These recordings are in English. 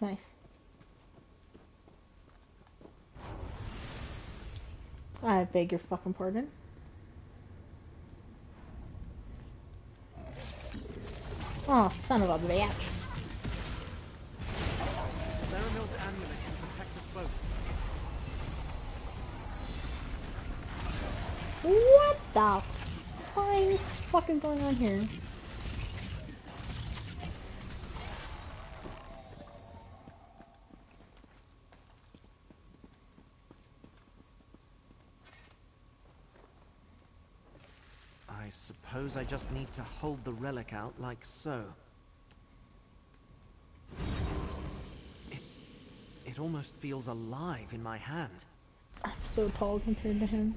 Nice. I beg your fucking pardon. Oh, son of a bitch. Laramil's amulet can protect us both. What the flying fucking going on here? I suppose I just need to hold the relic out like so. It almost feels alive in my hand. I'm so tall compared to him.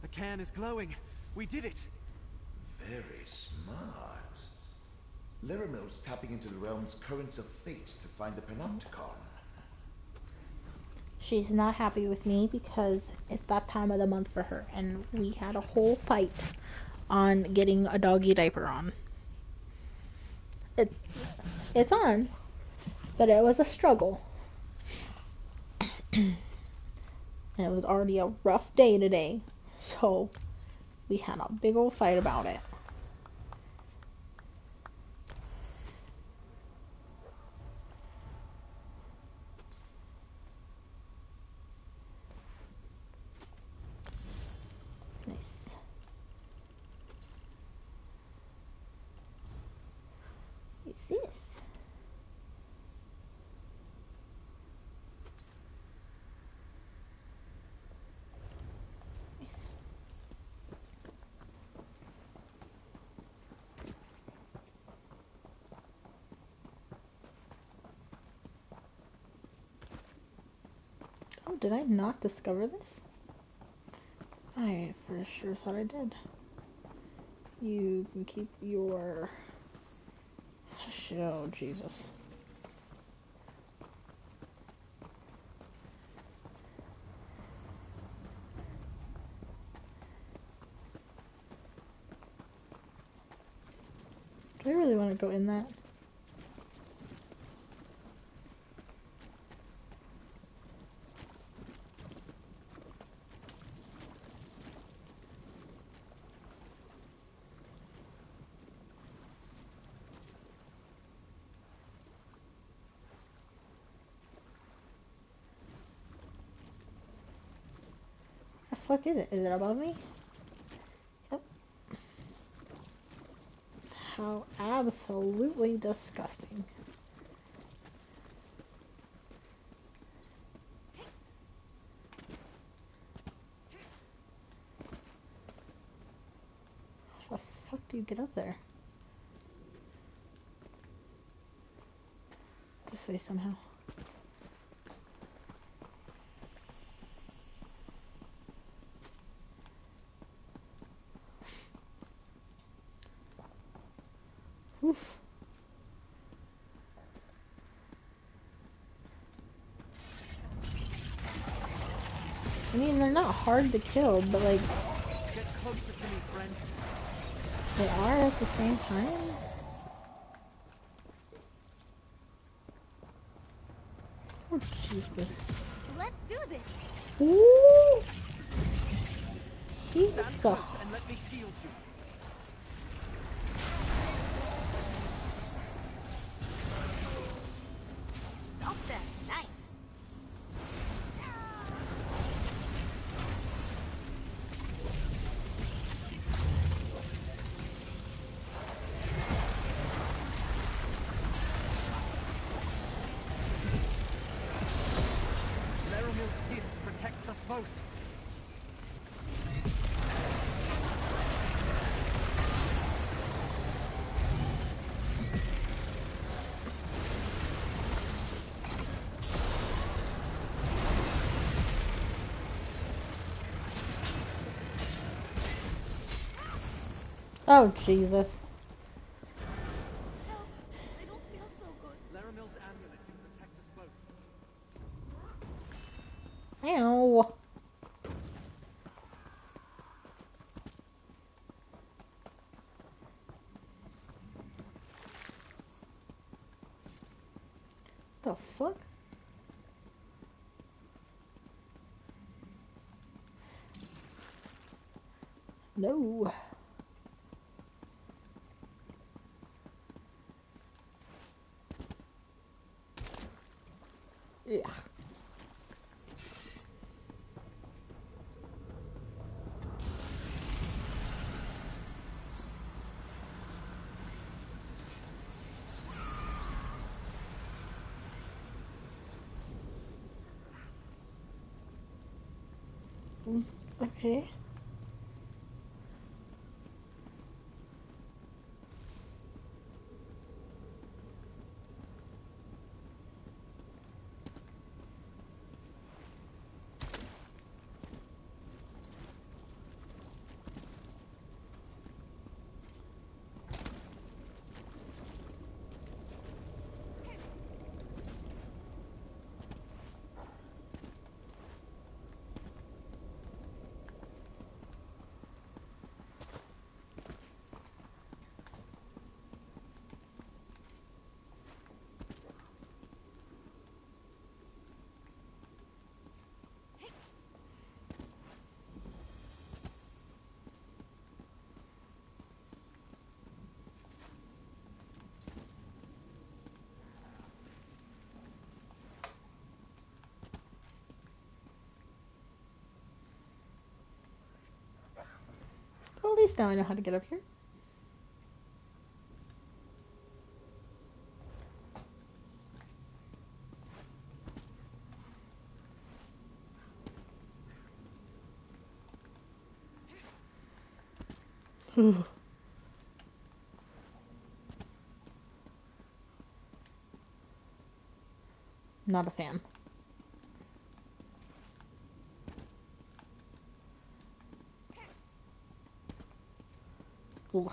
The can is glowing. We did it. Very smart. Laramil's tapping into the realm's currents of fate to find the Panopticon. She's not happy with me because it's that time of the month for her, and we had a whole fight on getting a doggy diaper on. It's on, but it was a struggle. And it was already a rough day today, so we had a big old fight about it. Nice. What's this? Nice. Oh, did I not discover this? I for sure thought I did. You can keep your... Oh, Jesus. Do I really want to go in that? The fuck is it? Is it above me? Yep. How absolutely disgusting. How the fuck do do you get up there? This way somehow. Oof. I mean, they're not hard to kill, but like, Get closer to me, friend. they are at the same time. Oh, Jesus. Let's do this. Ooh! He's Stand so... close and let me shield you. Stop that. Nice. Laramil's gift protects us both. Oh, Jesus. Help. I don't feel so good. Laramil's amulet can protect us both. Ow. The fuck? No. Yeah. Okay. Well, at least now I know how to get up here. Not a fan. Ugh.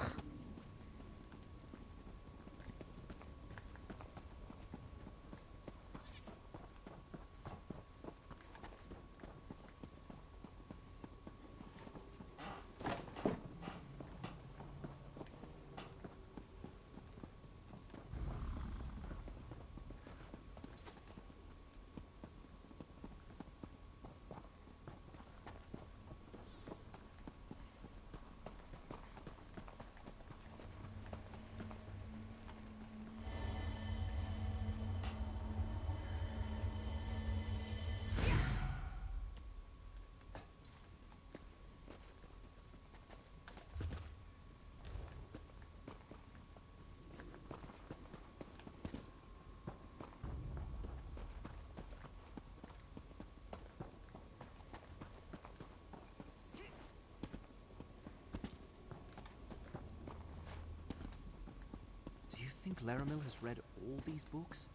Laramil has read all these books?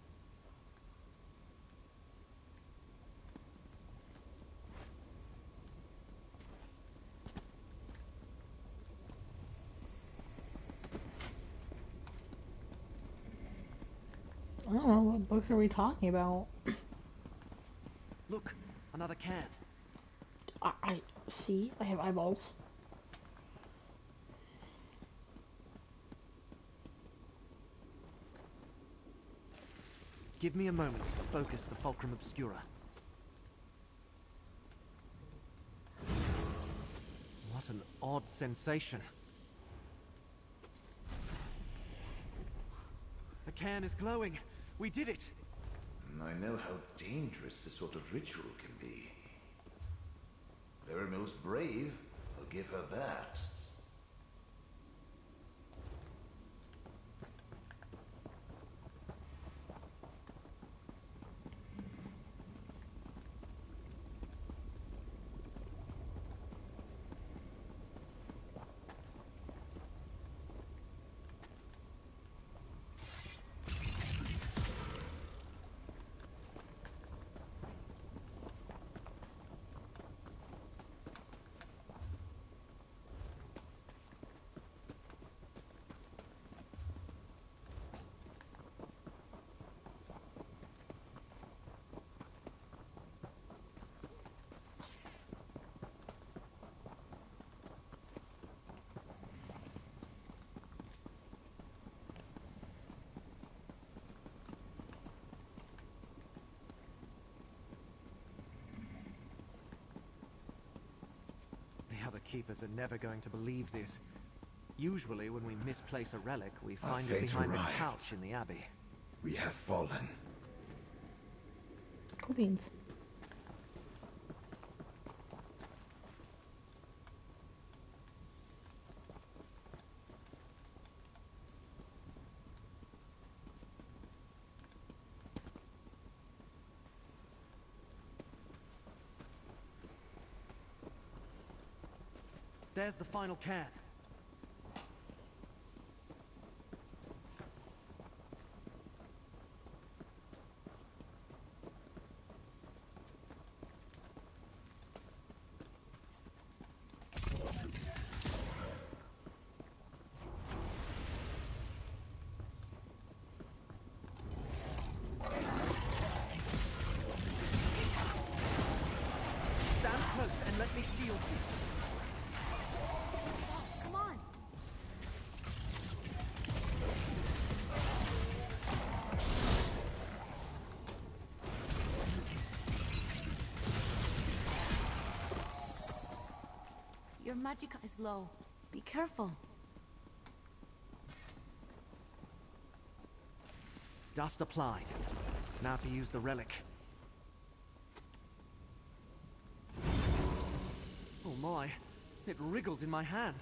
I don't know, what books are we talking about? Look, another can. I see, I have eyeballs. Give me a moment to focus the Fulcrum Obscura. What an odd sensation. The can is glowing. We did it. I know how dangerous this sort of ritual can be. Laramil's brave, I'll give her that. The other keepers are never going to believe this. Usually, when we misplace a relic, we find it fate behind arrived. a couch in the Abbey. We have fallen. Cool beans. There's the final can. Stand close and let me shield you. Come on. Your magicka is low. Be careful. Dust applied. Now to use the relic. Oh my, it wriggled in my hand.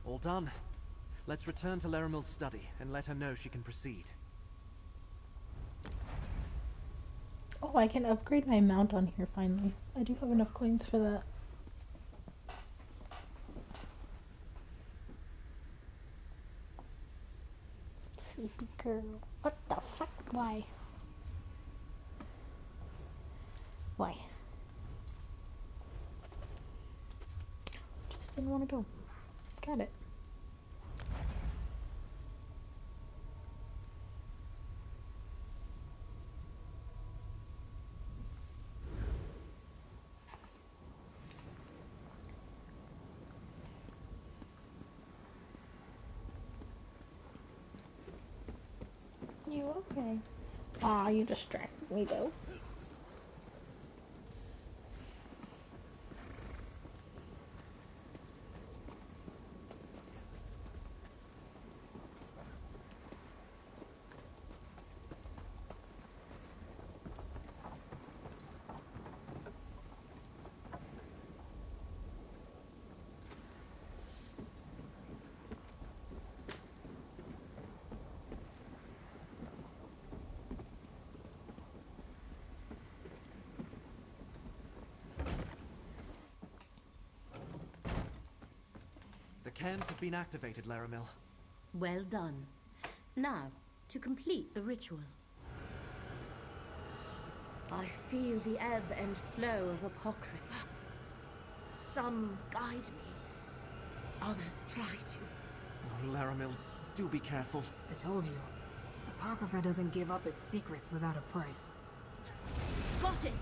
All done. Let's return to Laramil's study and let her know she can proceed. Oh, I can upgrade my mount on here finally. I do have enough coins for that. Sleepy girl. What the fuck? Why? Why? Just didn't want to go. Got it. You okay? Aw, you distracted me though. cairns have been activated, Laramil. Well done. Now, to complete the ritual. I feel the ebb and flow of Apocrypha. Some guide me, others try to. Oh, Laramil, do be careful. I told you. Apocrypha doesn't give up its secrets without a price. Got it!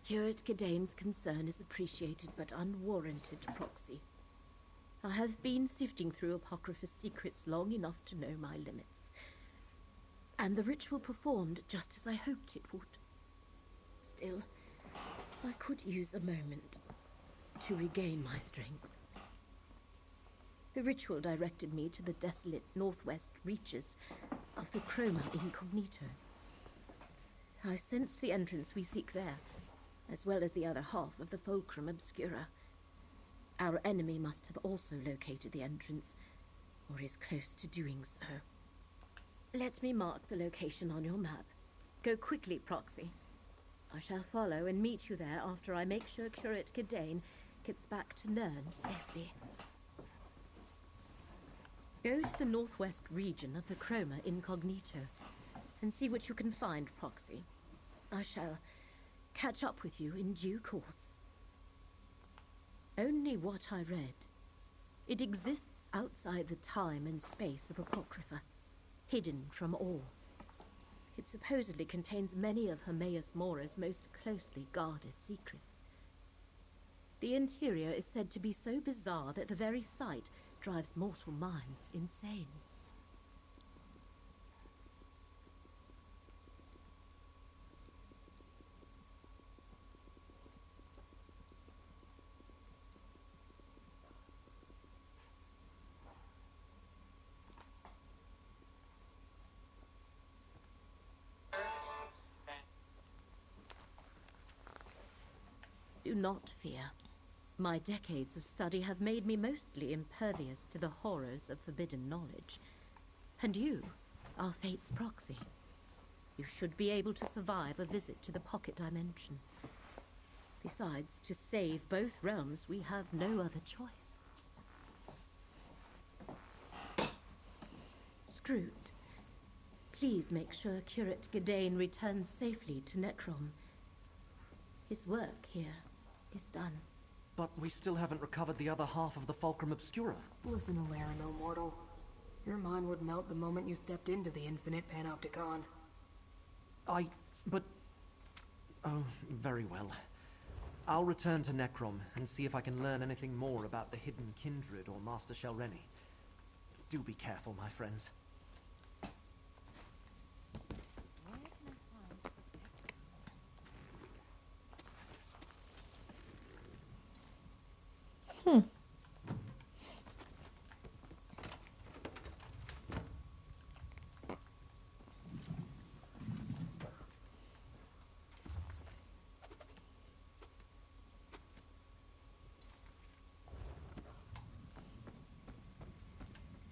Curate Gidane's concern is appreciated but unwarranted, Proxy. I have been sifting through Apocrypha's secrets long enough to know my limits. And the ritual performed just as I hoped it would. Still, I could use a moment to regain my strength. The ritual directed me to the desolate northwest reaches of the Chroma Incognito. I sensed the entrance we seek there, as well as the other half of the Fulcrum Obscura. Our enemy must have also located the entrance, or is close to doing so. Let me mark the location on your map. Go quickly, Proxy. I shall follow and meet you there after I make sure Curate Gidane gets back to Nirn safely. Go to the northwest region of the Chroma Incognito and see what you can find, Proxy. I shall catch up with you in due course. Only what I read. It exists outside the time and space of Apocrypha, hidden from all. It supposedly contains many of Hermaeus Mora's most closely guarded secrets. The interior is said to be so bizarre that the very sight drives mortal minds insane. Do not fear. My decades of study have made me mostly impervious to the horrors of forbidden knowledge. And you are Fate's proxy. You should be able to survive a visit to the pocket dimension. Besides, to save both realms, we have no other choice. Scroot, please make sure Curate Gidane returns safely to Necrom. His work here is done. But we still haven't recovered the other half of the Fulcrum Obscura. Listen to Laramil, mortal. Your mind would melt the moment you stepped into the Infinite Panopticon. But... Oh, very well. I'll return to Necrom and see if I can learn anything more about the hidden Kindred or Master Shelreni. Do be careful, my friends.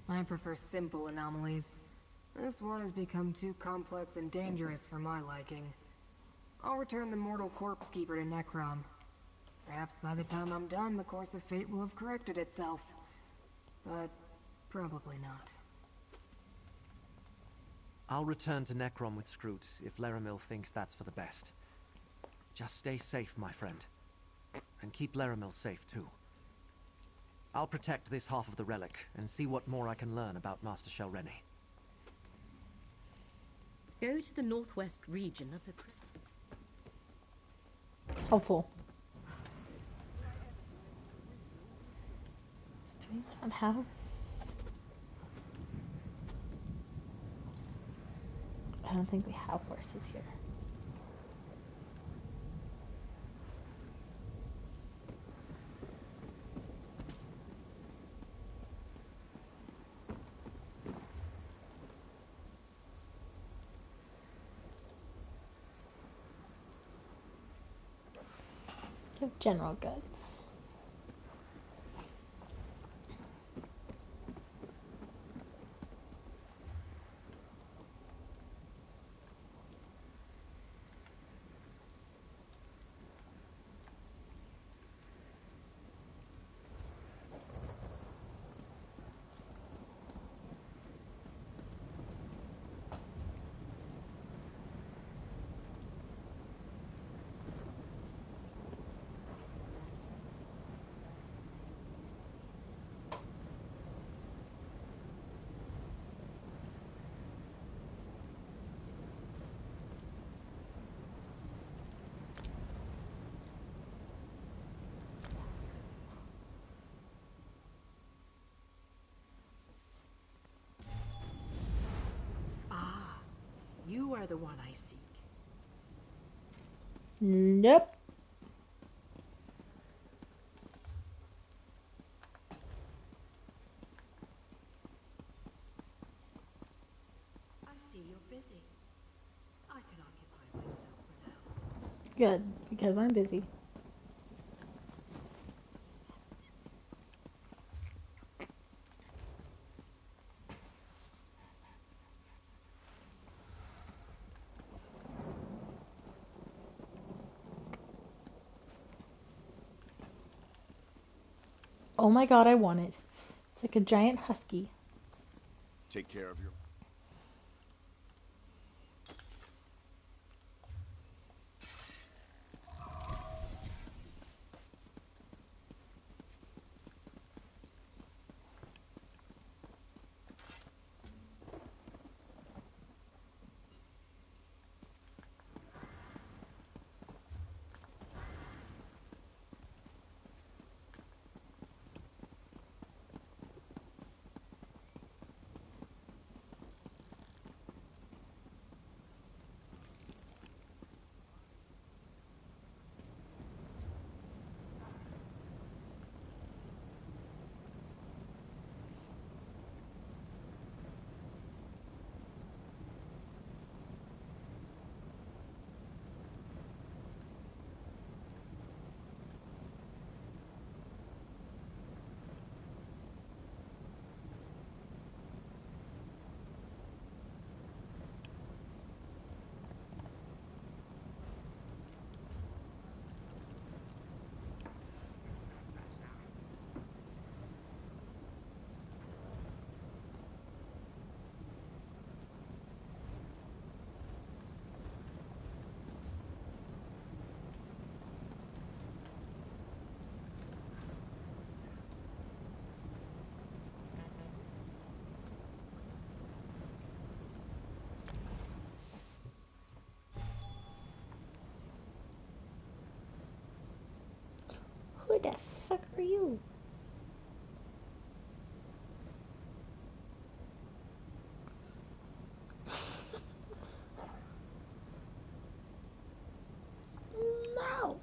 I prefer simple anomalies. This one has become too complex and dangerous for my liking. I'll return the mortal corpse keeper to Necrom. Perhaps by the time I'm done, the course of fate will have corrected itself. But probably not. I'll return to Necrom with Scroot if Laramil thinks that's for the best. Just stay safe, my friend. And keep Laramil safe, too. I'll protect this half of the relic and see what more I can learn about Master Shelreni. Go to the northwest region of the... Helpful. Do we not have... I don't think we have horses here. You have general goods. are the one I seek. Nope. I see you're busy. I can occupy myself for now. Good, because I'm busy. Oh my god, I want it. It's like a giant husky. Take care of your... Who the fuck are you? No.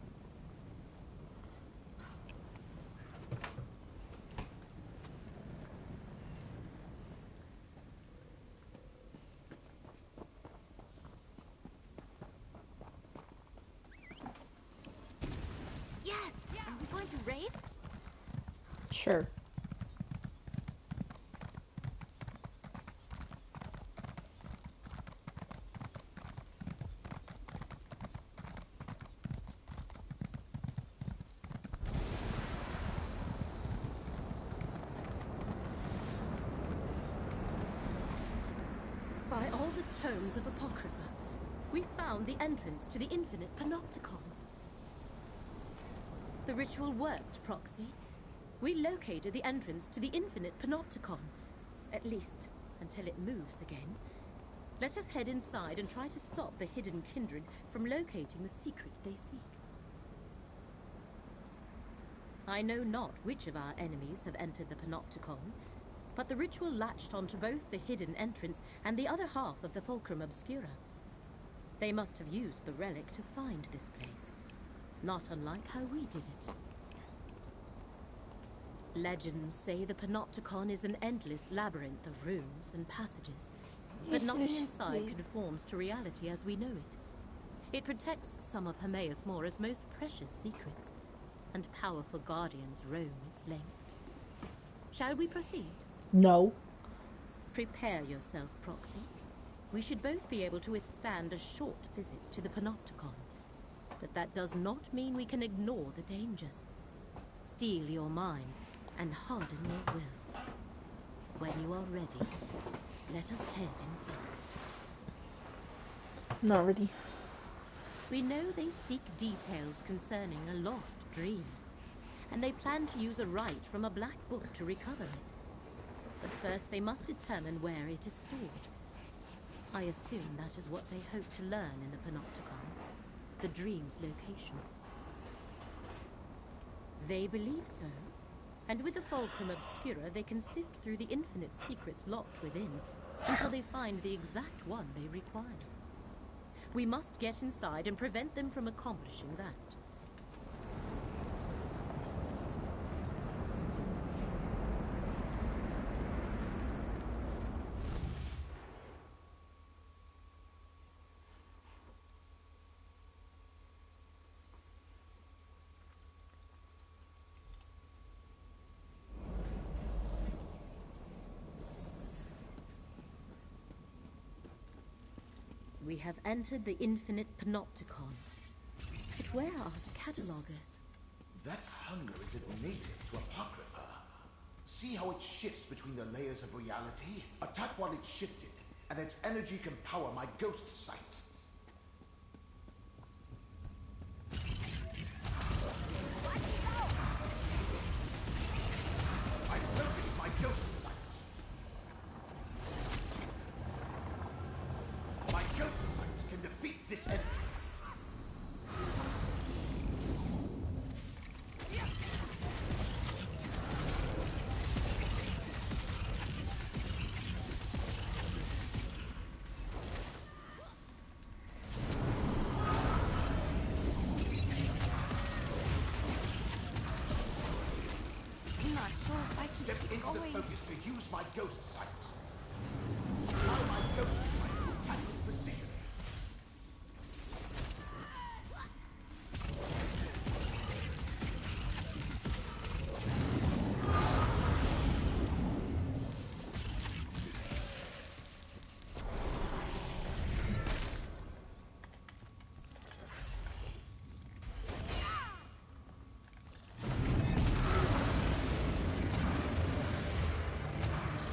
Yes! Are we going to race? Sure. By all the tomes of Apocrypha, we found the entrance to the infinite Panopticon. The ritual worked, Proxy. We located the entrance to the infinite Panopticon. At least, until it moves again. Let us head inside and try to stop the hidden kindred from locating the secret they seek. I know not which of our enemies have entered the Panopticon, but the ritual latched onto both the hidden entrance and the other half of the Fulcrum Obscura. They must have used the relic to find this place, not unlike how we did it. Legends say the Panopticon is an endless labyrinth of rooms and passages, but nothing inside conforms to reality as we know it. It protects some of Hermaeus Mora's most precious secrets, and powerful guardians roam its lengths. Shall we proceed? No. Prepare yourself, Proxy. We should both be able to withstand a short visit to the Panopticon. But that does not mean we can ignore the dangers. Steel your mind and harden your will. When you are ready, let us head inside. Not ready. We know they seek details concerning a lost dream, and they plan to use a rite from a black book to recover it. But first they must determine where it is stored. I assume that is what they hope to learn in the Panopticon, the dream's location. They believe so, and with the Fulcrum Obscura they can sift through the infinite secrets locked within until they find the exact one they require. We must get inside and prevent them from accomplishing that. We have entered the infinite panopticon. But where are the catalogers? That hunger isn't native to Apocrypha. See how it shifts between the layers of reality? Attack while it's shifted, and its energy can power my ghost sight. I focused my ghost sight. My ghost sight can defeat this enemy. I'm not sure if I can Step keep into the going. focus to use my ghost sight. Now my ghost sight will attack with precision.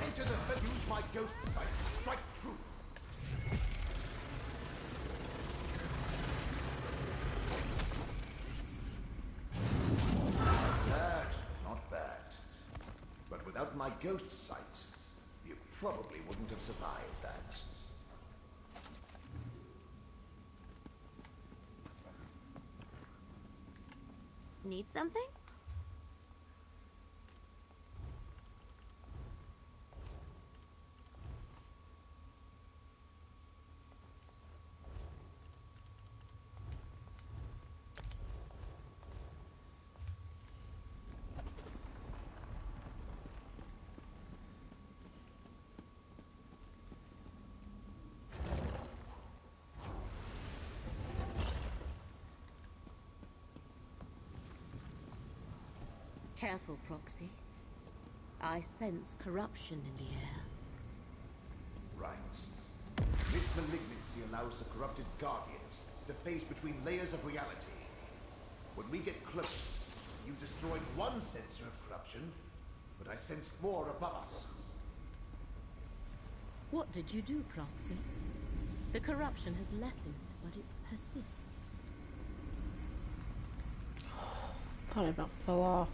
Enter the focus. Use my ghost sight to strike true. Bad, not bad. But without my ghost sight, you probably wouldn't have survived that. Need something? Careful, Proxy. I sense corruption in the air. Right. This malignancy allows the corrupted Guardians to phase between layers of reality. When we get close, you destroyed one sensor of corruption, but I sensed more above us. What did you do, Proxy? The corruption has lessened, but it persists. Thought I about fell off.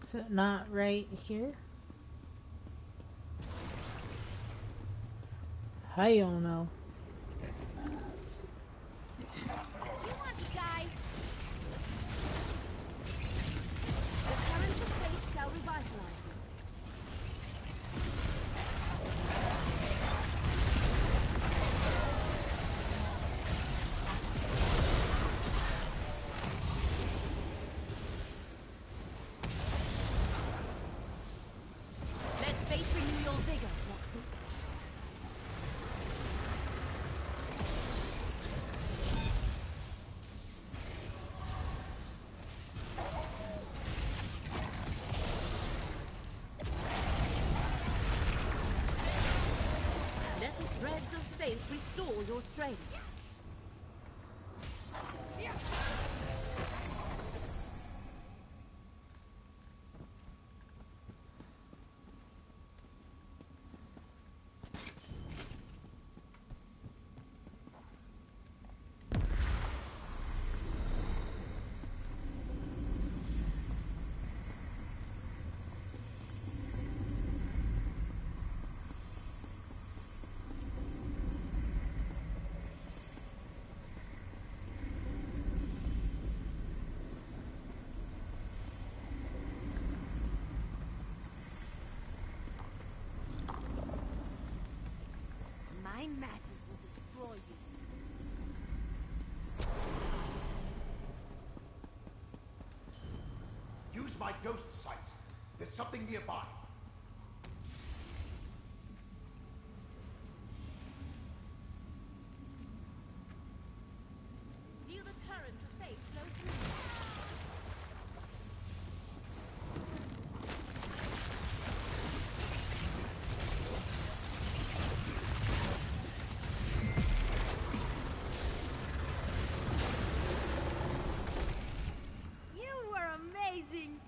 Is it not right here? I don't know. You want to die? The current of fate shall revitalize you. Let fate renew your vigor, Proxy. Let the threads of fate restore your strength. magic will destroy you. Use my ghost sight. There's something nearby. Feel the currents of fate flow through. You were amazing!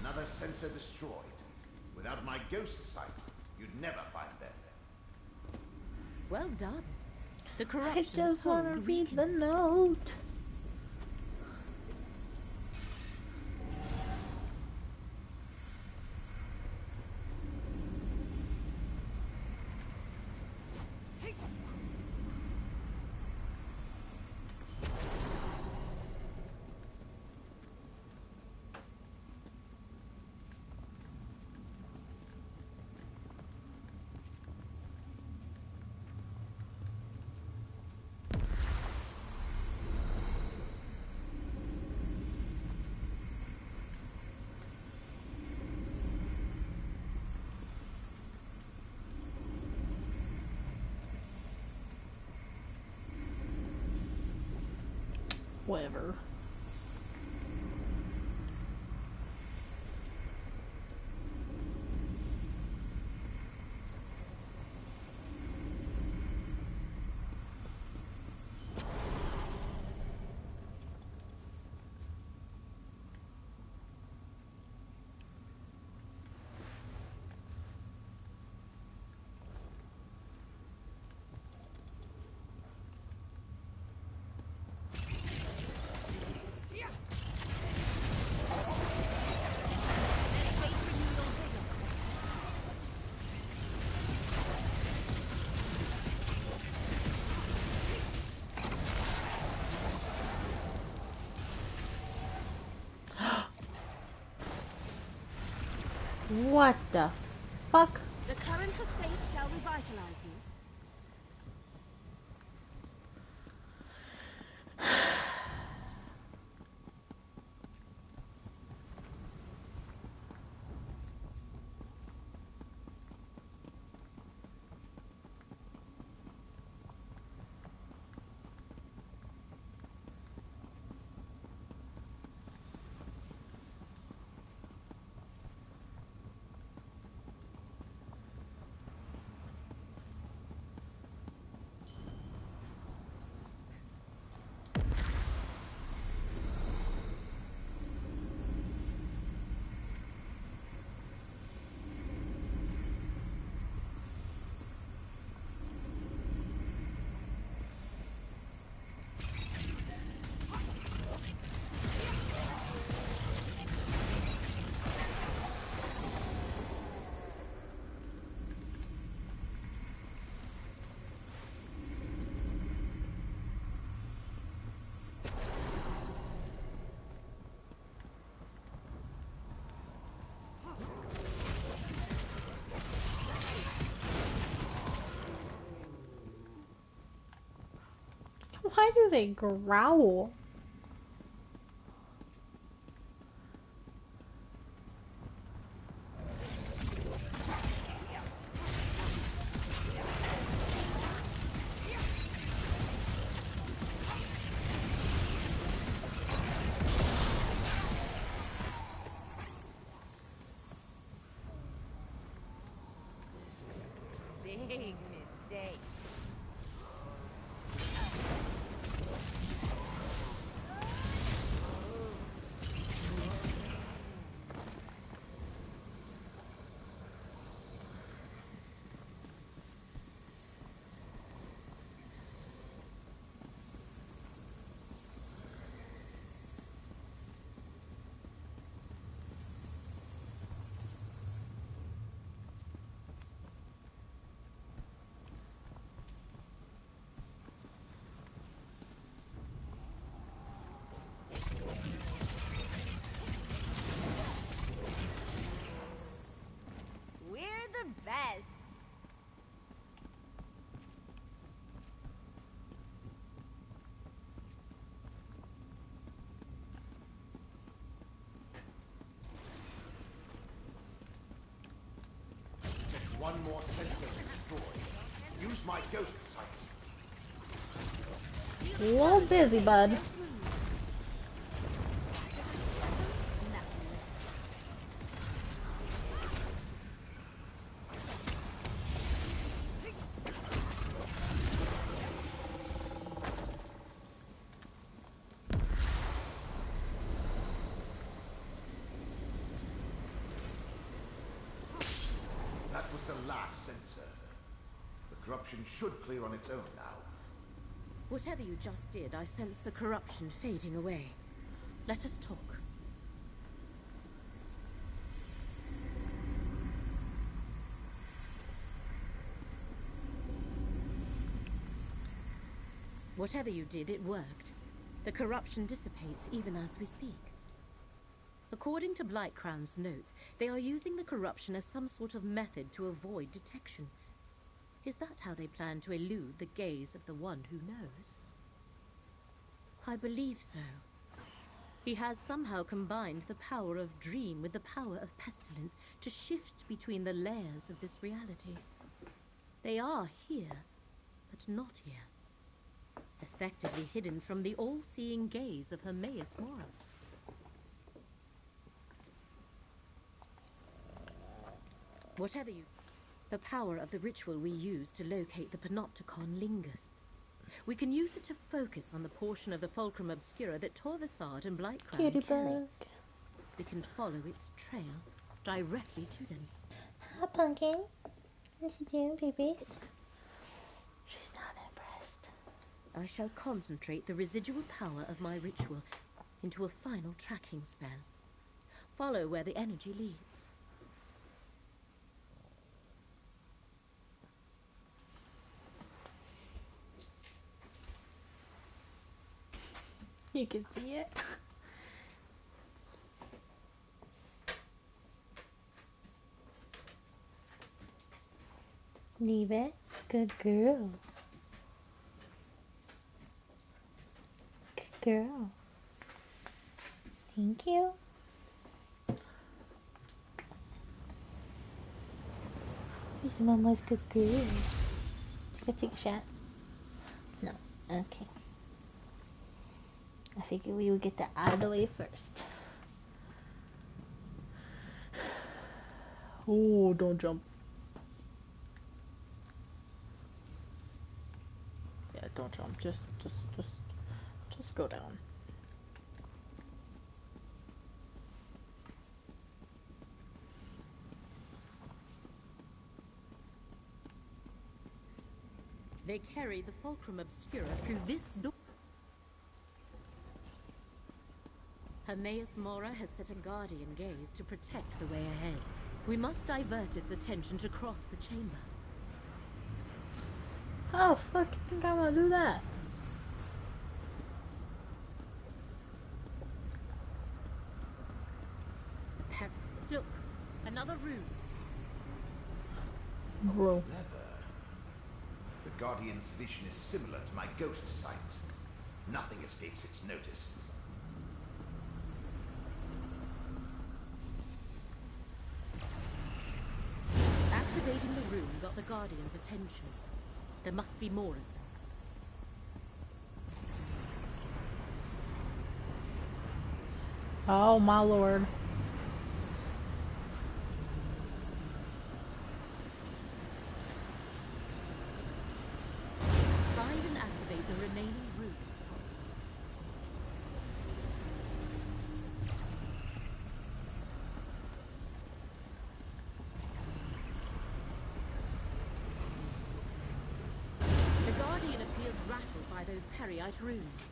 Another sensor destroyed. Without my ghost sight, you'd never find them. Well done. The I corruption's just want to hold read the weakens. note. Whatever. What the fuck? The current of fate shall revitalize you. Why do they growl? Big mistake. one more sensor to destroy. Use my ghost sight. A little busy, bud. That was the last sensor. The corruption should clear on its own now. Whatever you just did, I sense the corruption fading away. Let us talk. Whatever you did, it worked. The corruption dissipates even as we speak. According to Blightcrown's notes, they are using the corruption as some sort of method to avoid detection. Is that how they plan to elude the gaze of the one who knows? I believe so. He has somehow combined the power of dream with the power of pestilence to shift between the layers of this reality. They are here, but not here. Effectively hidden from the all-seeing gaze of Hermaeus Mora. Whatever you... The power of the ritual we use to locate the Panopticon lingers. We can use it to focus on the portion of the Fulcrum Obscura that Torvasad and Blightcrown carry. We can follow its trail directly to them. Hi, Pumpkin. What you doing, babies? She's not impressed. I shall concentrate the residual power of my ritual into a final tracking spell. Follow where the energy leads. You can see it. Leave it. Good girl. Good girl. Thank you. This is Mama's good girl. Can I take a shot? No. Okay. I figured we would get that out of the way first. Oh, don't jump. Yeah, don't jump. Just go down. They carry the Fulcrum Obscura through this door. Hermaeus Mora has set a guardian gaze to protect the way ahead. We must divert its attention to cross the chamber. Oh, fuck, you think I'm gonna do that? Look, another room. Bro. Clever. The Guardian's vision is similar to my ghost sight. Nothing escapes its notice. Activating the room got the Guardian's attention. There must be more of them. Oh, my lord. Find and activate the remaining rooms. The Guardian appears rattled by those Periite runes.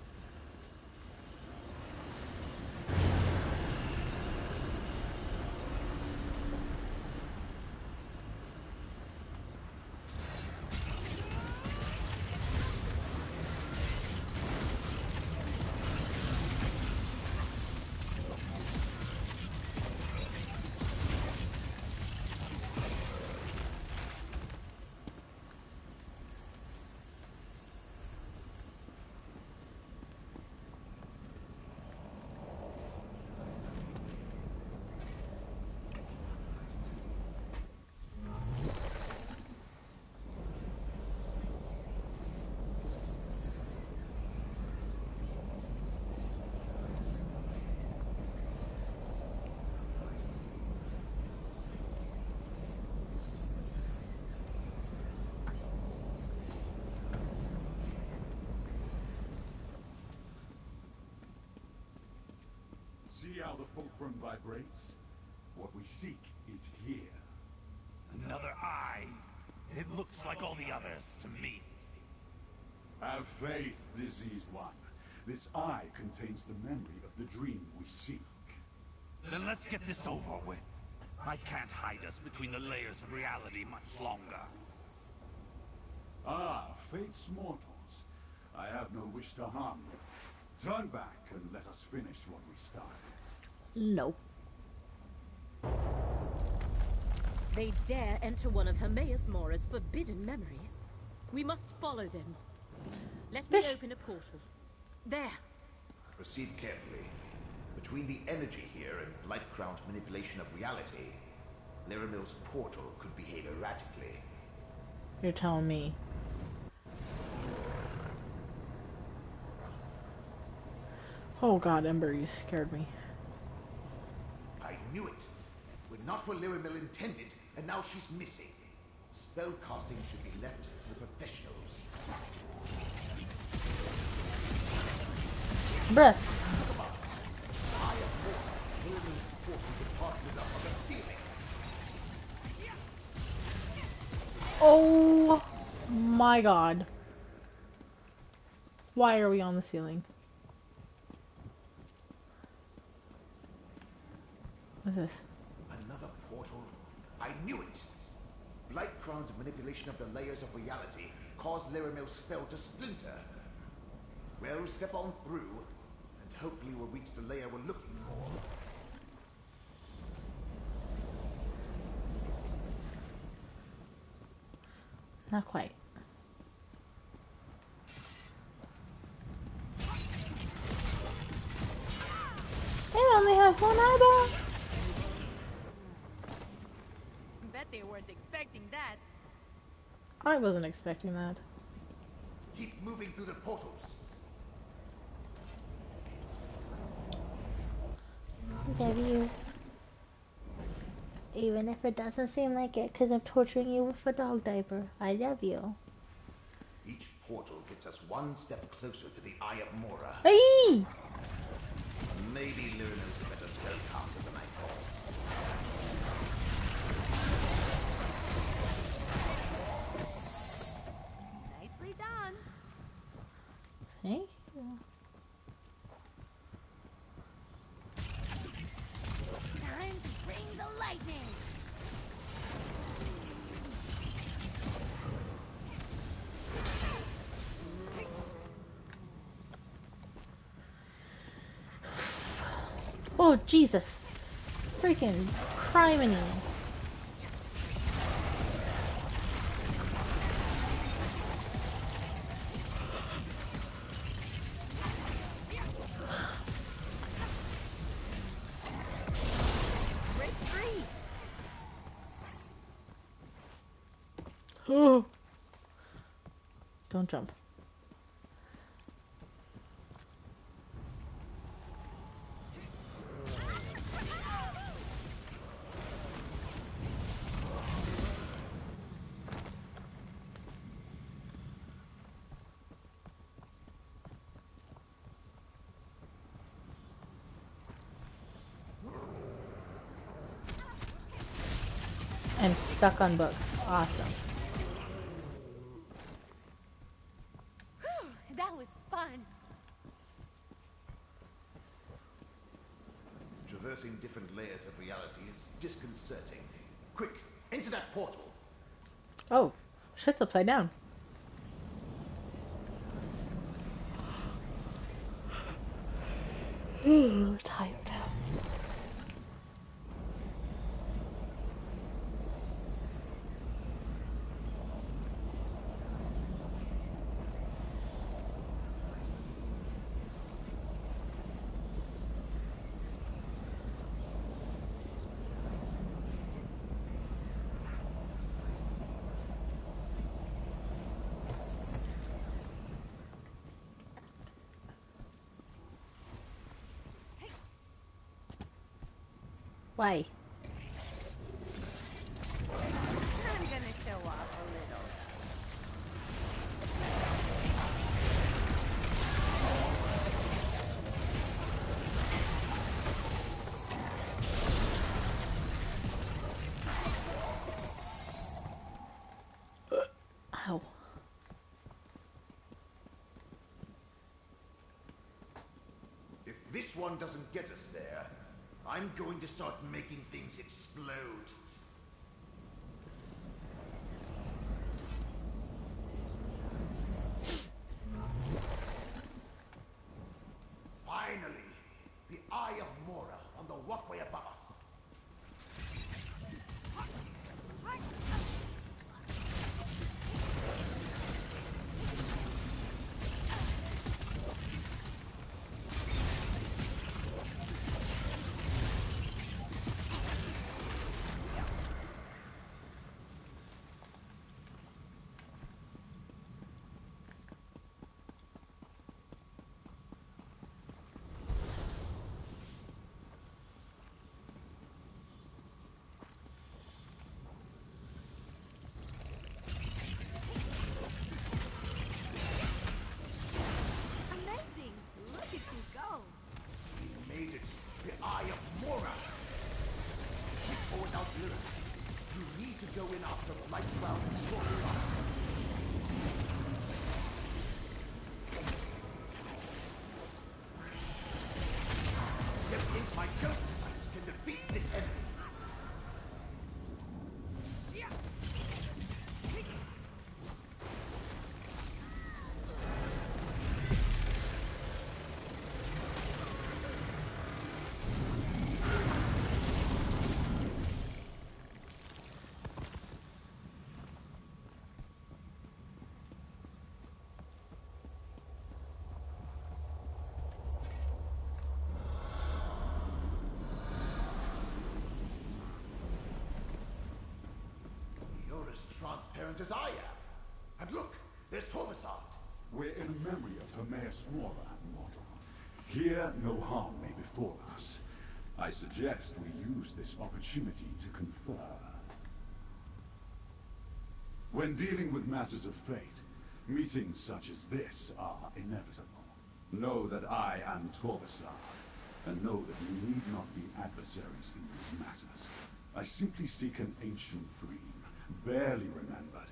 See how the fulcrum vibrates? What we seek is here. Another eye? It looks like all the others to me. Have faith, diseased one. This eye contains the memory of the dream we seek. Then let's get this over with. I can't hide us between the layers of reality much longer. Ah, fate's mortals. I have no wish to harm you. Turn back and let us finish what we started. No. They dare enter one of Hermaeus Mora's forbidden memories. We must follow them. Let me open a portal. There. Proceed carefully. Between the energy here and Blightcrown's manipulation of reality, Laramil's portal could behave erratically. You're telling me. Oh god, Ember, you scared me. I knew it. We're not where Laramil intended, and now she's missing. Spellcasting should be left to the professionals. Bruh. Oh my god. Why are we on the ceiling? What's this? Another portal? I knew it! Blightcrown's manipulation of the layers of reality caused Laramil's spell to splinter. Well, step on through, and hopefully we'll reach the layer we're looking for. Not quite. It only has one eyeball. Bet they weren't expecting that. I wasn't expecting that. Keep moving through the portals. Love you. Even if it doesn't seem like it, because I'm torturing you with a dog diaper. I love you. Each portal gets us one step closer to the Eye of Mora. Hey! Maybe Laramil's a better spellcaster than I thought. Nicely done. Thank you. Time to bring the lightning. Oh, Jesus. Freaking criminy. Break free. Oh. Don't jump. I'm stuck on books. Awesome. Whew, that was fun. Traversing different layers of reality is disconcerting. Quick, enter that portal. Oh, shit's upside down. Tired. Why? I'm gonna show off a little. one doesn't get us there, I'm going to start making things explode. Finally! The Eye of Mora on the walkway above us. Amazing! Look at you go! We made it. The Eye of Mora. Before without limit. You need to go in after Blightcrown and Short. You think my ghost sight can defeat this enemy? You're as transparent as I am. And look, there's Torvasad. We're in memory of Hermaeus Mora, mortal. Here, no harm may befall us. I suggest we use this opportunity to confer. When dealing with matters of fate, meetings such as this are inevitable. Know that I am Torvasad, and know that we need not be adversaries in these matters. I simply seek an ancient dream, barely remembered.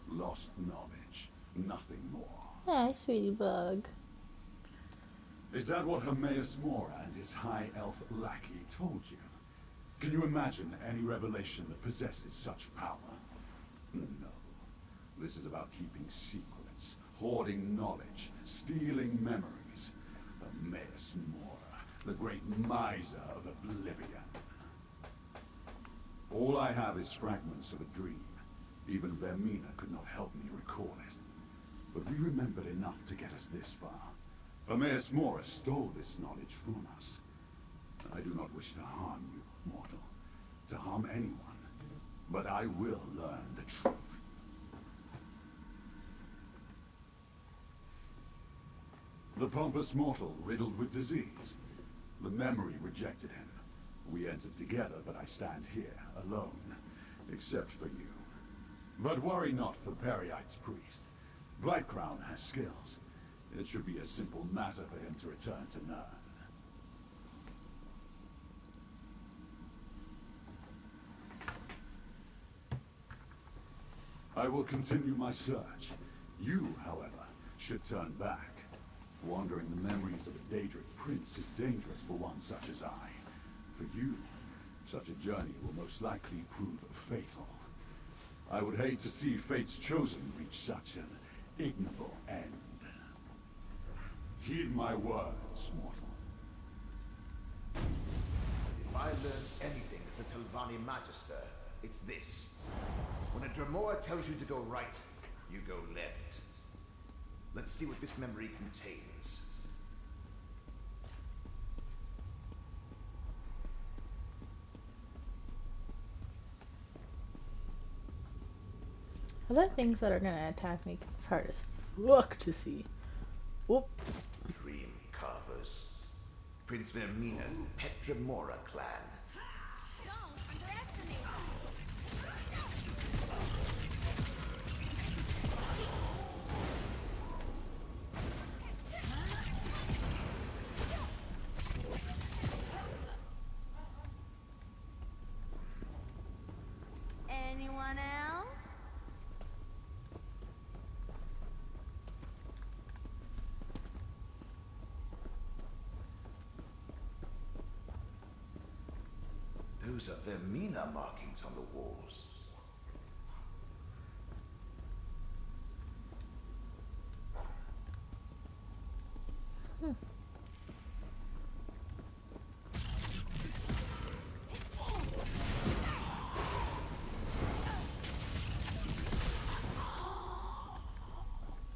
Lost knowledge, nothing more. Hi, sweetie bug. Is that what Hermaeus Mora and his high elf lackey told you? Can you imagine any revelation that possesses such power? No. This is about keeping secrets, hoarding knowledge, stealing memories. Hermaeus Mora, the great miser of oblivion. All I have is fragments of a dream. Even Vermina could not help me recall it. But we remembered enough to get us this far. Hermaeus Mora stole this knowledge from us. And I do not wish to harm you, mortal. To harm anyone. But I will learn the truth. The pompous mortal riddled with disease. The memory rejected him. We entered together, but I stand here, alone. Except for you. But worry not for Peryite's priest. Blightcrown has skills. It should be a simple matter for him to return to Nirn. I will continue my search. You, however, should turn back. Wandering the memories of a Daedric prince is dangerous for one such as I. For you, such a journey will most likely prove fatal. I would hate to see Fate's Chosen reach such an ignoble end. Heed my words, mortal. If I learned anything as a Telvanni Magister, it's this. When a Dremora tells you to go right, you go left. Let's see what this memory contains. Are there things that are gonna attack me? 'Cause it's hard as fuck to see. Whoop. Dream Carvers. Prince Vermina's pet Dremora clan. Don't underestimate them. Anyone else? Those are Vermina markings on the walls.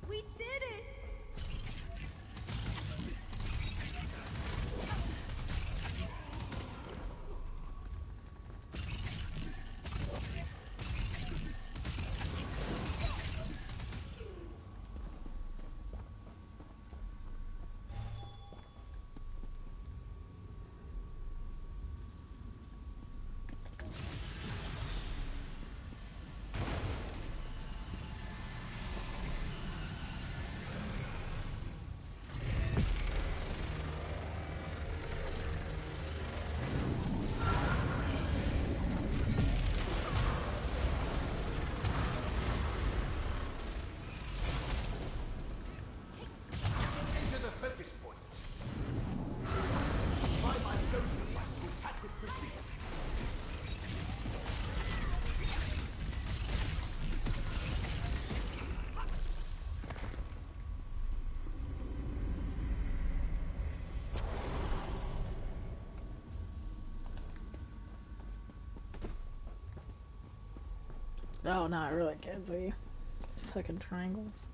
We did it! No, not really, Kenzie. Fucking triangles.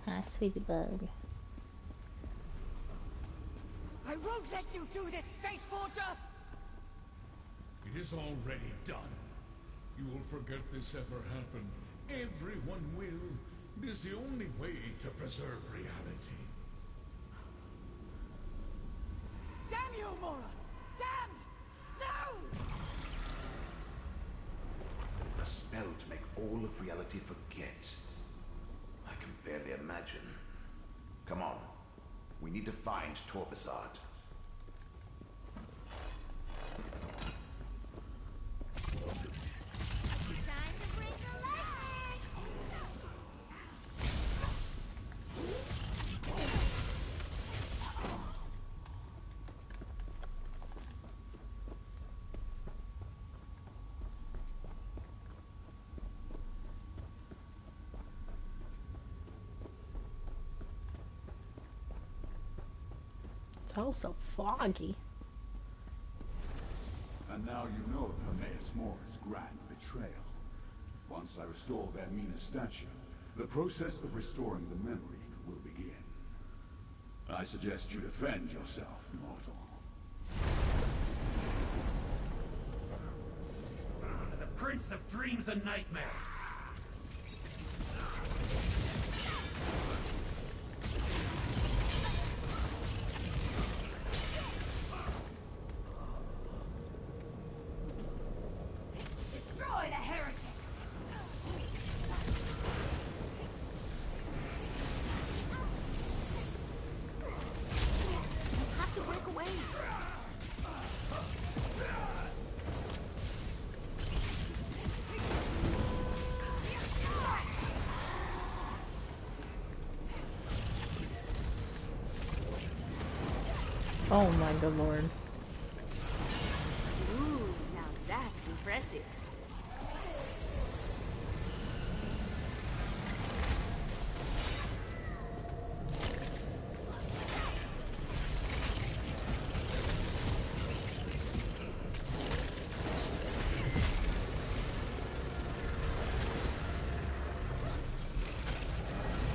Ah, sweetie bug. I won't let you do this, Fate Forger! It is already done. You will forget this ever happened. Everyone will. It is the only way to preserve reality. Damn you, Mora! Damn! No! A spell to make all of reality forget. I can barely imagine. Come on. We need to find Torvasad. Time to bring the lightning! It's all so foggy. And now you know of Hermaeus Mora's grand betrayal. Once I restore Vermina's statue, the process of restoring the memory will begin. I suggest you defend yourself, mortal. The Prince of Dreams and Nightmares. Destroy the heretic! You have to break away. Oh my good lord. Ooh, now that's impressive.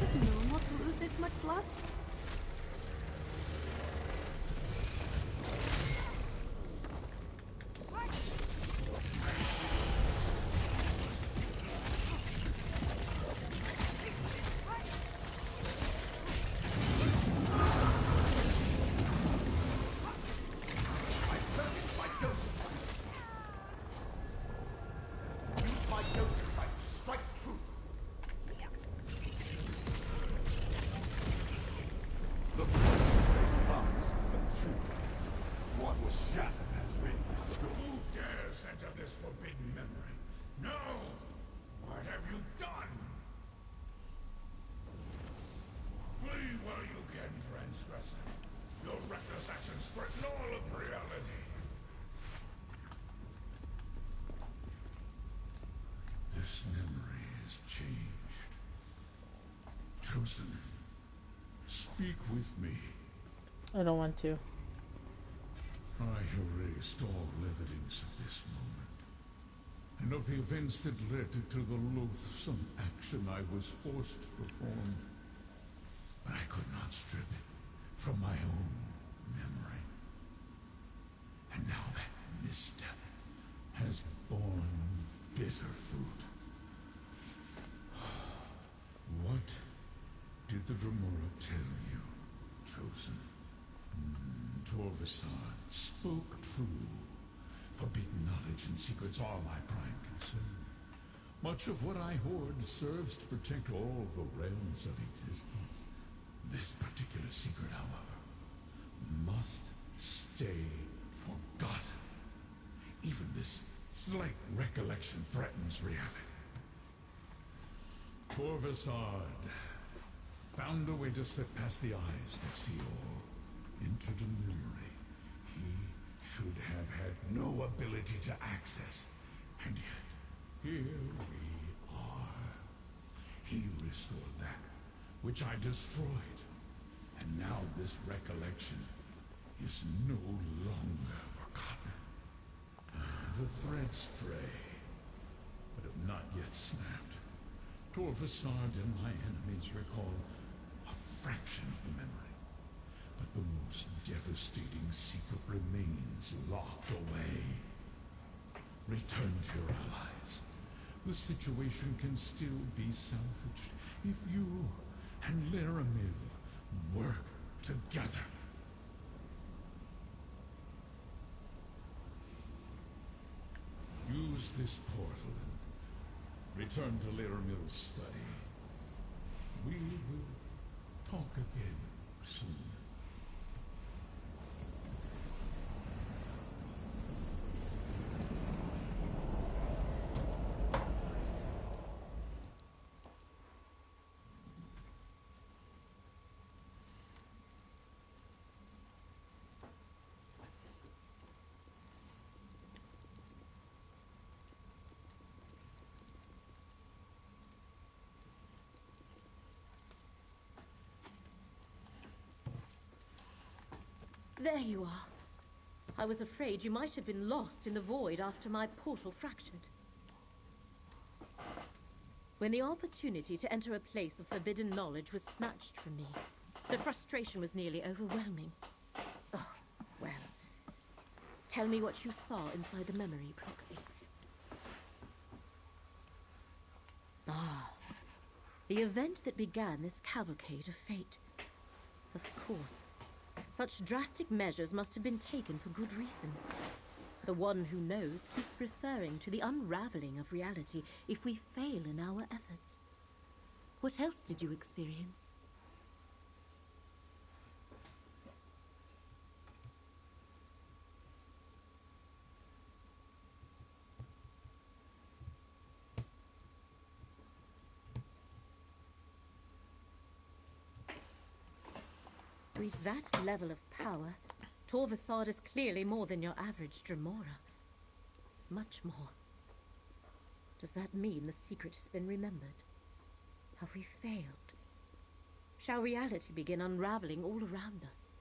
Is it normal to lose this much blood? dragons threaten all of reality. This memory is changed. Chosen, speak with me. I don't want to. I erased all evidence of this moment, and of the events that led to the loathsome action I was forced to perform. But I could not strip it from my own memory. And now that misstep has borne bitter fruit. What did the Dremora tell you, Chosen? Torvasad spoke true. Forbidden knowledge and secrets are my prime concern. Much of what I hoard serves to protect all the realms of existence. This particular secret, however, must stay forgotten. Even this slight recollection threatens reality. Torvasad found a way to slip past the eyes that see all, into the memory he should have had no ability to access. And yet, here we are. He restored that which I destroyed. And now this recollection is no longer forgotten. The threads fray, but have not yet snapped. Torvasad and my enemies recall a fraction of the memory, but the most devastating secret remains locked away. Return to your allies. The situation can still be salvaged if you and Laramil work together. Use this portal and return to Laramil's study. We will talk again soon. There you are. I was afraid you might have been lost in the void after my portal fractured. When the opportunity to enter a place of forbidden knowledge was snatched from me, the frustration was nearly overwhelming. Oh, well. Tell me what you saw inside the memory, Proxy. Ah, the event that began this cavalcade of fate. Of course. Such drastic measures must have been taken for good reason. The one who knows keeps referring to the unraveling of reality if we fail in our efforts. What else did you experience? With that level of power, Torvasad is clearly more than your average Dremora. Much more. Does that mean the secret has been remembered? Have we failed? Shall reality begin unraveling all around us?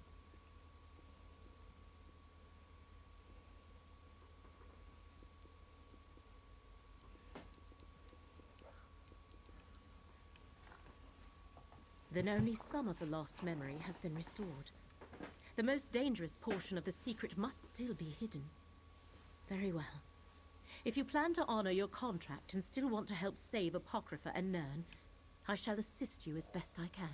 Then only some of the lost memory has been restored. The most dangerous portion of the secret must still be hidden. Very well. If you plan to honor your contract and still want to help save Apocrypha and Nirn, I shall assist you as best I can.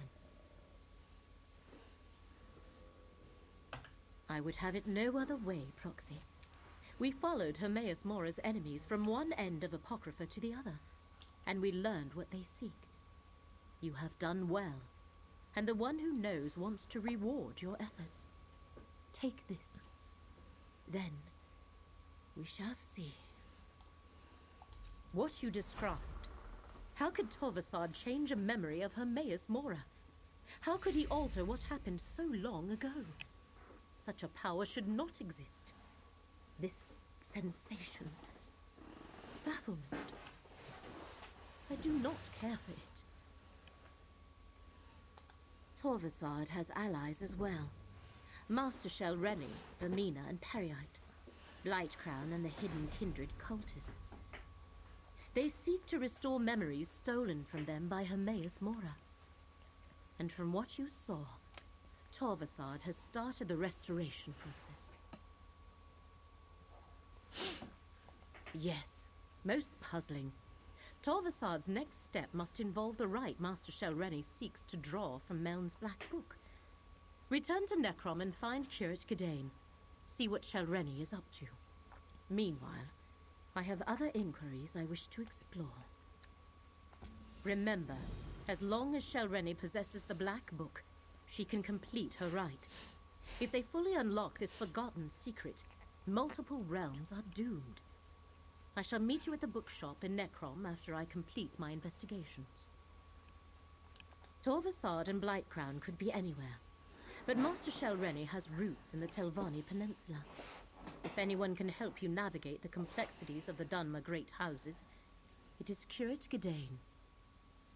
I would have it no other way, Proxy. We followed Hermaeus Mora's enemies from one end of Apocrypha to the other, and we learned what they seek. You have done well, and the one who knows wants to reward your efforts. Take this. Then, we shall see. What you described. How could Torvasad change a memory of Hermaeus Mora? How could he alter what happened so long ago? such a power should not exist. This sensation, bafflement, I do not care for it. Torvasad has allies as well. Master Shelreni, Vermina, and Periite. Blightcrown and the hidden kindred cultists. They seek to restore memories stolen from them by Hermaeus Mora. And from what you saw, Torvasad has started the restoration process. Yes, most puzzling. Torvasad's next step must involve the right Master Shelreni seeks to draw from Meln's Black Book. Return to Necrom and find Curate Gadain. See what Shelreni is up to. Meanwhile, I have other inquiries I wish to explore. Remember, as long as Shelreni possesses the Black Book, she can complete her rite. If they fully unlock this forgotten secret, multiple realms are doomed. I shall meet you at the bookshop in Necrom after I complete my investigations. Torvasad and Blightcrown could be anywhere, but Master Shelreni has roots in the Telvanni Peninsula. If anyone can help you navigate the complexities of the Dunmer Great Houses, it is Curate Gadain.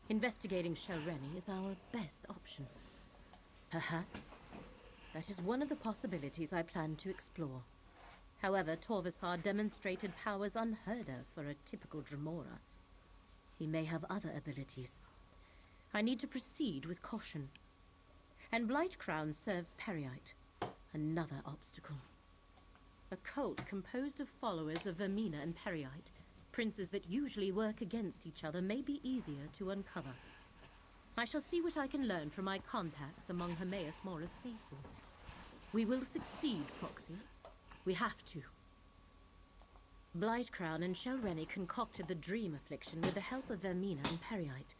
Investigating Shelreni is our best option. Perhaps that is one of the possibilities I plan to explore. However, Torvasad demonstrated powers unheard of for a typical Dremora. He may have other abilities. I need to proceed with caution. And Blightcrown serves Periite, another obstacle. A cult composed of followers of Vermina and Periite, princes that usually work against each other, may be easier to uncover. I shall see what I can learn from my contacts among Hermaeus Mora's faithful. We will succeed, Proxy. We have to. Blightcrown and Shelreni concocted the dream affliction with the help of Vermina and Periite.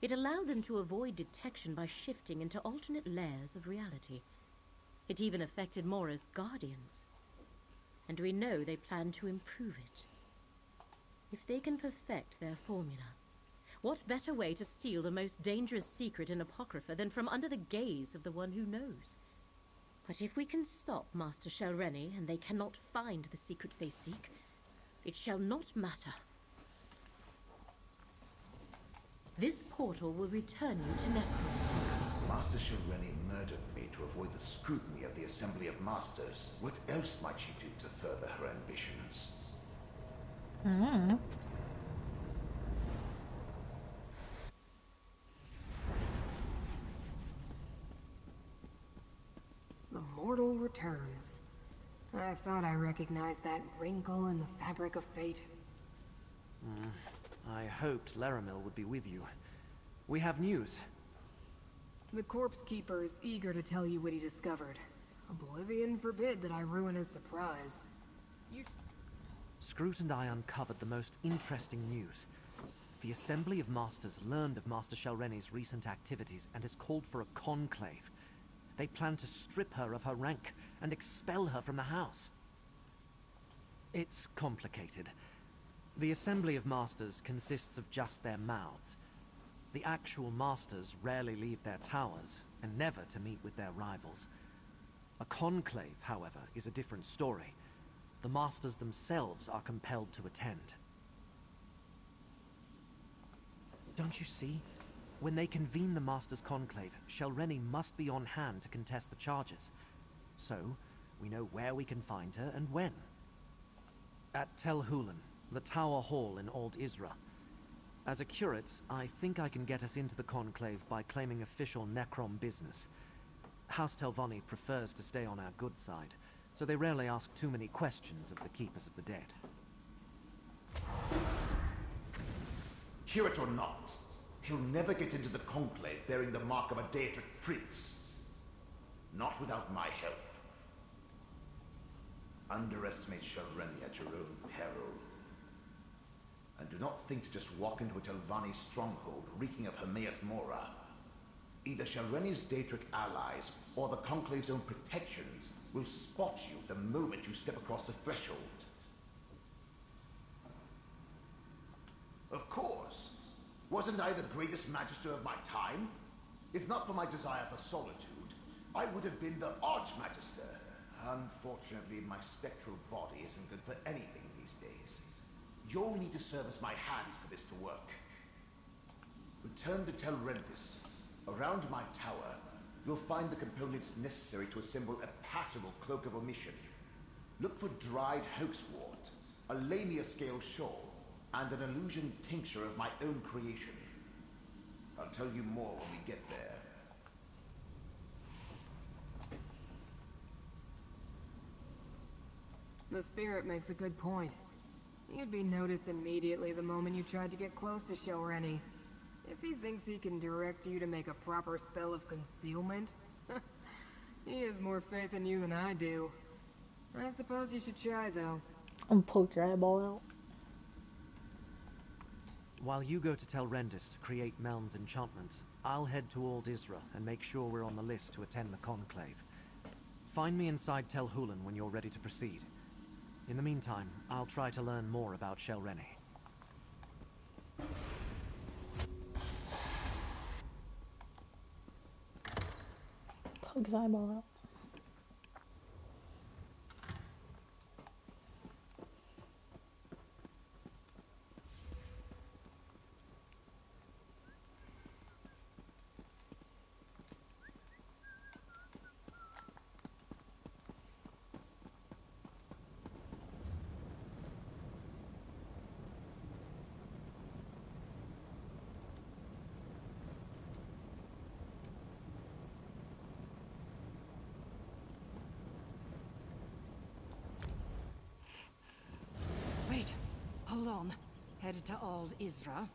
It allowed them to avoid detection by shifting into alternate layers of reality. It even affected Mora's guardians. And we know they plan to improve it. If they can perfect their formula, what better way to steal the most dangerous secret in Apocrypha than from under the gaze of the one who knows? But if we can stop Master Shelreni and they cannot find the secret they seek, it shall not matter. This portal will return you to Necrom. Master Shelreni murdered me to avoid the scrutiny of the Assembly of Masters. What else might she do to further her ambitions? The mortal returns. I thought I recognized that wrinkle in the fabric of fate. I hoped Laramil would be with you. We have news. The Corpse Keeper is eager to tell you what he discovered. Oblivion forbid that I ruin his surprise. Scroot and I uncovered the most interesting news. The Assembly of Masters learned of Master Shelreni's recent activities and has called for a conclave. They plan to strip her of her rank and expel her from the house. It's complicated. The Assembly of Masters consists of just their mouths. The actual Masters rarely leave their towers, and never to meet with their rivals. A conclave, however, is a different story. The Masters themselves are compelled to attend. Don't you see? When they convene the Masters' Conclave, Shelreni must be on hand to contest the charges. So, we know where we can find her and when. At Tel Hulan, the Tower Hall in Old Isra. As a curate, I think I can get us into the Conclave by claiming official Necrom business. House Telvanni prefers to stay on our good side, so they rarely ask too many questions of the Keepers of the Dead. Curate or not, he'll never get into the Conclave bearing the mark of a Daedric prince. Not without my help. Underestimate Shelreni at your own peril. And do not think to just walk into a Telvanni stronghold reeking of Hermaeus Mora. Either Shelreni's Daedric allies or the Conclave's own protections will spot you the moment you step across the threshold. Of course. Wasn't I the greatest magister of my time? If not for my desire for solitude, I would have been the Archmagister. Unfortunately, my spectral body isn't good for anything these days. You'll need to serve as my hands for this to work. Return to Tel Rendis. Around my tower, you'll find the components necessary to assemble a passable cloak of omission. Look for dried hoaxwort, a Lamia-scale shawl, and an illusion tincture of my own creation. I'll tell you more when we get there. The spirit makes a good point. You'd be noticed immediately the moment you tried to get close to Shelreni. If he thinks he can direct you to make a proper spell of concealment, he has more faith in you than I do. I suppose you should try, though. And poke your eyeball out. While you go to Tel Rendis to create Meln's enchantment, I'll head to Ald Isra and make sure we're on the list to attend the conclave. Find me inside Tel Hulan when you're ready to proceed. In the meantime, I'll try to learn more about Shelreni. Poke his eyeball out. Wait, hold on. Headed to Ald Isra.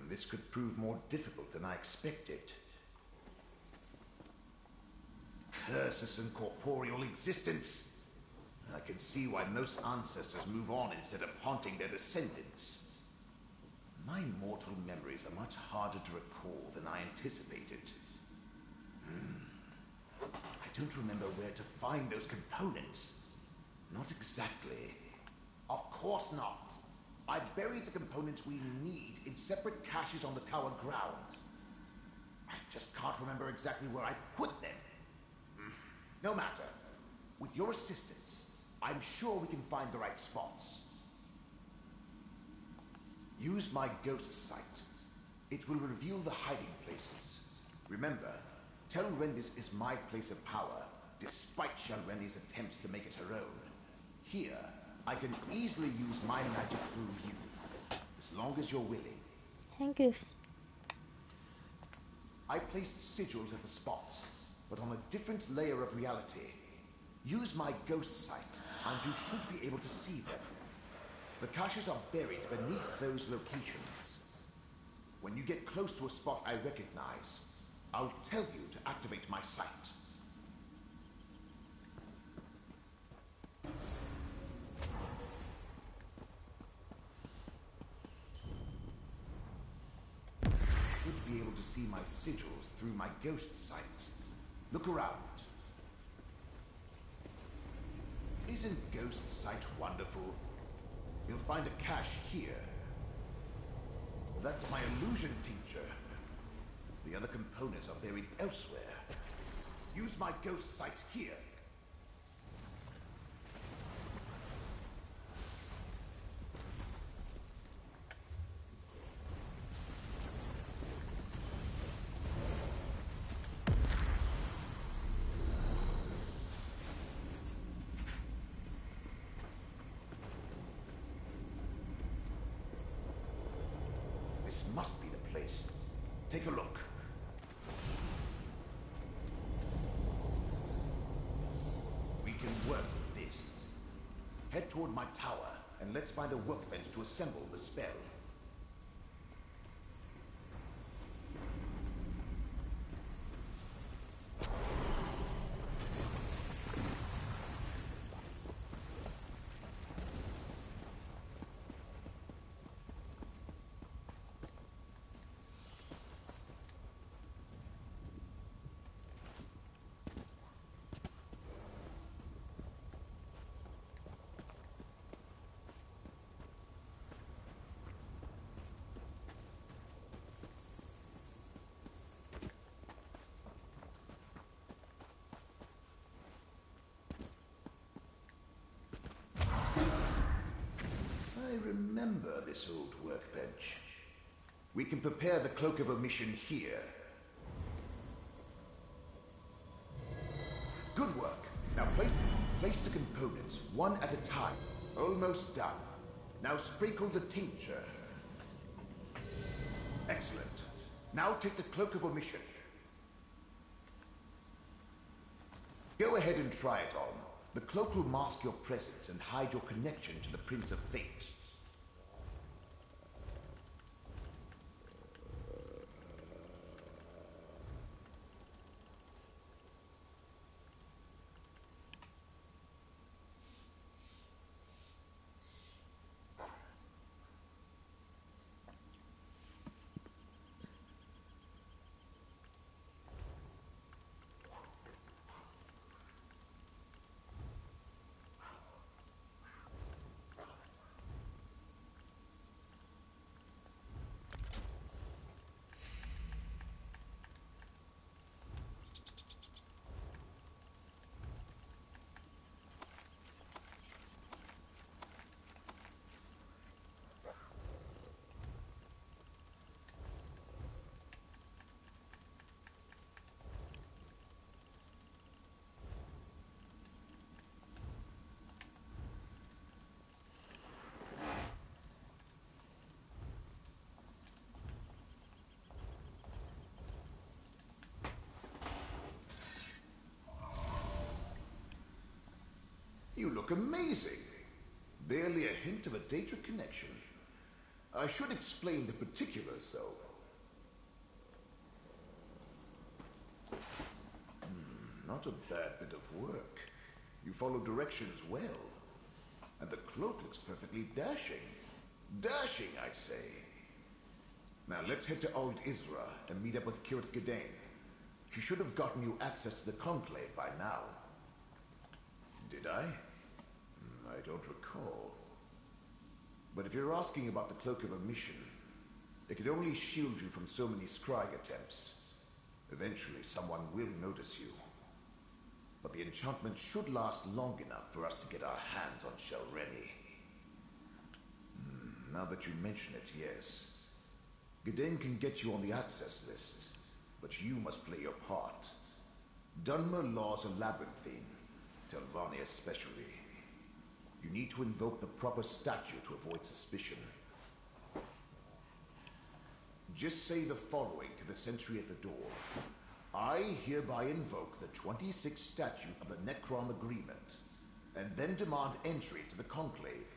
This could prove more difficult than I expected. Curses and corporeal existence. I can see why most ancestors move on instead of haunting their descendants. My mortal memories are much harder to recall than I anticipated. I don't remember where to find those components. Not exactly. Of course not. I buried the components we need in separate caches on the tower grounds. I just can't remember exactly where I put them. No matter. With your assistance, I'm sure we can find the right spots. Use my ghost sight. It will reveal the hiding places. Remember, Tel Rendis is my place of power, despite Shelreni's attempts to make it her own. Here, I can easily use my magic through you, as long as you're willing. Thank you. I placed sigils at the spots, but on a different layer of reality. Use my ghost sight, and you should be able to see them. The caches are buried beneath those locations. When you get close to a spot I recognize, I'll tell you to activate my sight. Should be able to see my sigils through my ghost sight. Look around. Isn't ghost sight wonderful? You'll find a cache here. That's my illusion tincture. The other components are buried elsewhere. Use my ghost sight here. This must be the place. Take a look. We can work with this. Head toward my tower, and let's find a workbench to assemble the spell. this old workbench. We can prepare the Cloak of Omission here. Good work. Now place the components one at a time. Almost done. Now sprinkle the tincture. Excellent. Now take the Cloak of Omission. Go ahead and try it on. The cloak will mask your presence and hide your connection to the Prince of Fate. You look amazing. Barely a hint of a Daedric connection. I should explain the particulars, though. Not a bad bit of work. You follow directions well. And the cloak looks perfectly dashing. Dashing, I say. Now let's head to Old Isra and meet up with Kirit Gedane. She should have gotten you access to the Conclave by now. Did I? I don't recall. But if you're asking about the Cloak of Omission, it could only shield you from so many scrying attempts. Eventually, someone will notice you. But the enchantment should last long enough for us to get our hands on Shalreni. Now that you mention it, yes. Gedane can get you on the access list, but you must play your part. Dunmer laws are labyrinthine, Telvanni especially. You need to invoke the proper statue to avoid suspicion. Just say the following to the sentry at the door. I hereby invoke the 26th statute of the Necrom Agreement, and then demand entry to the Conclave.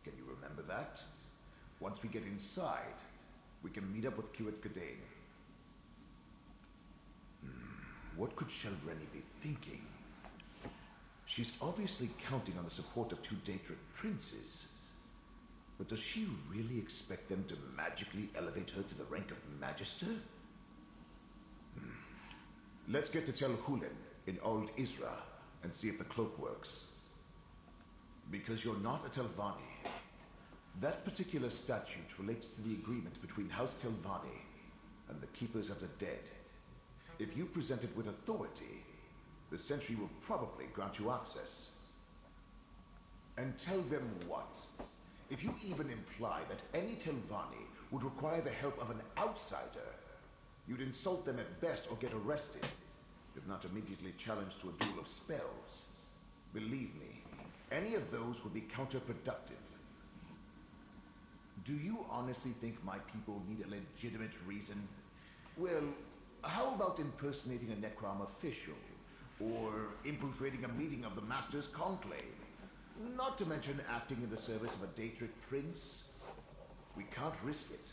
Can you remember that? Once we get inside, we can meet up with Kirit Gedane. What could Shalreni be thinking? She's obviously counting on the support of two Daedric princes. But does she really expect them to magically elevate her to the rank of Magister? Let's get to Tel Hulen in Old Isra and see if the cloak works. Because you're not a Telvanni. That particular statute relates to the agreement between House Telvanni and the Keepers of the Dead. If you present it with authority, the Sentry will probably grant you access. And tell them what? If you even imply that any Telvanni would require the help of an outsider, you'd insult them at best or get arrested, if not immediately challenged to a duel of spells. Believe me, any of those would be counterproductive. Do you honestly think my people need a legitimate reason? Well, how about impersonating a Necrom official? Or infiltrating a meeting of the Master's Conclave? Not to mention acting in the service of a Daedric prince? We can't risk it.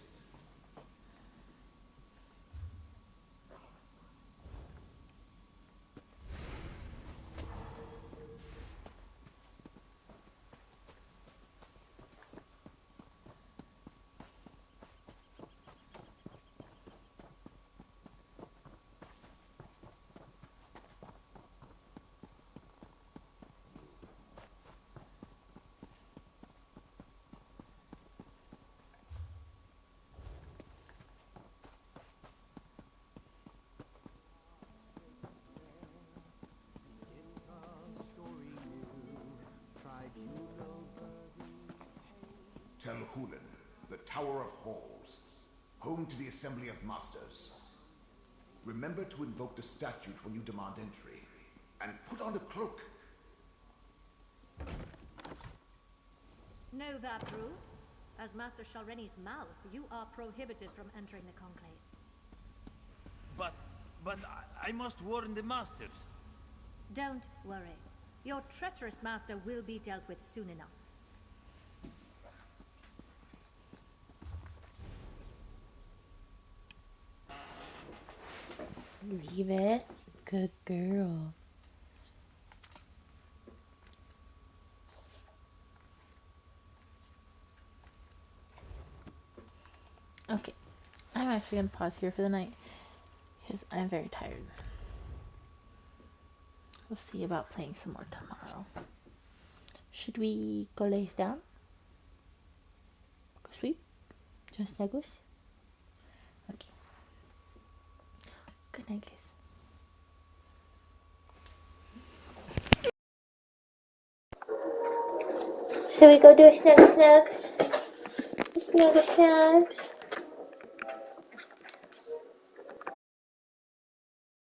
Tel Hulen. Tower of Halls, home to the Assembly of Masters. Remember to invoke the statute when you demand entry, and put on a cloak. Know that, Drew? As Master Shalreni's mouth, you are prohibited from entering the Conclave. But I must warn the Masters. Don't worry. Your treacherous master will be dealt with soon enough. Leave it. Good girl. Okay, I'm actually going to pause here for the night because I'm very tired. We'll see about playing some more tomorrow. Should we go lay down? Go sleep? Just snuggle? Okay. Good night, guys. Should we go do a snuggle snugs? Snuggle snugs.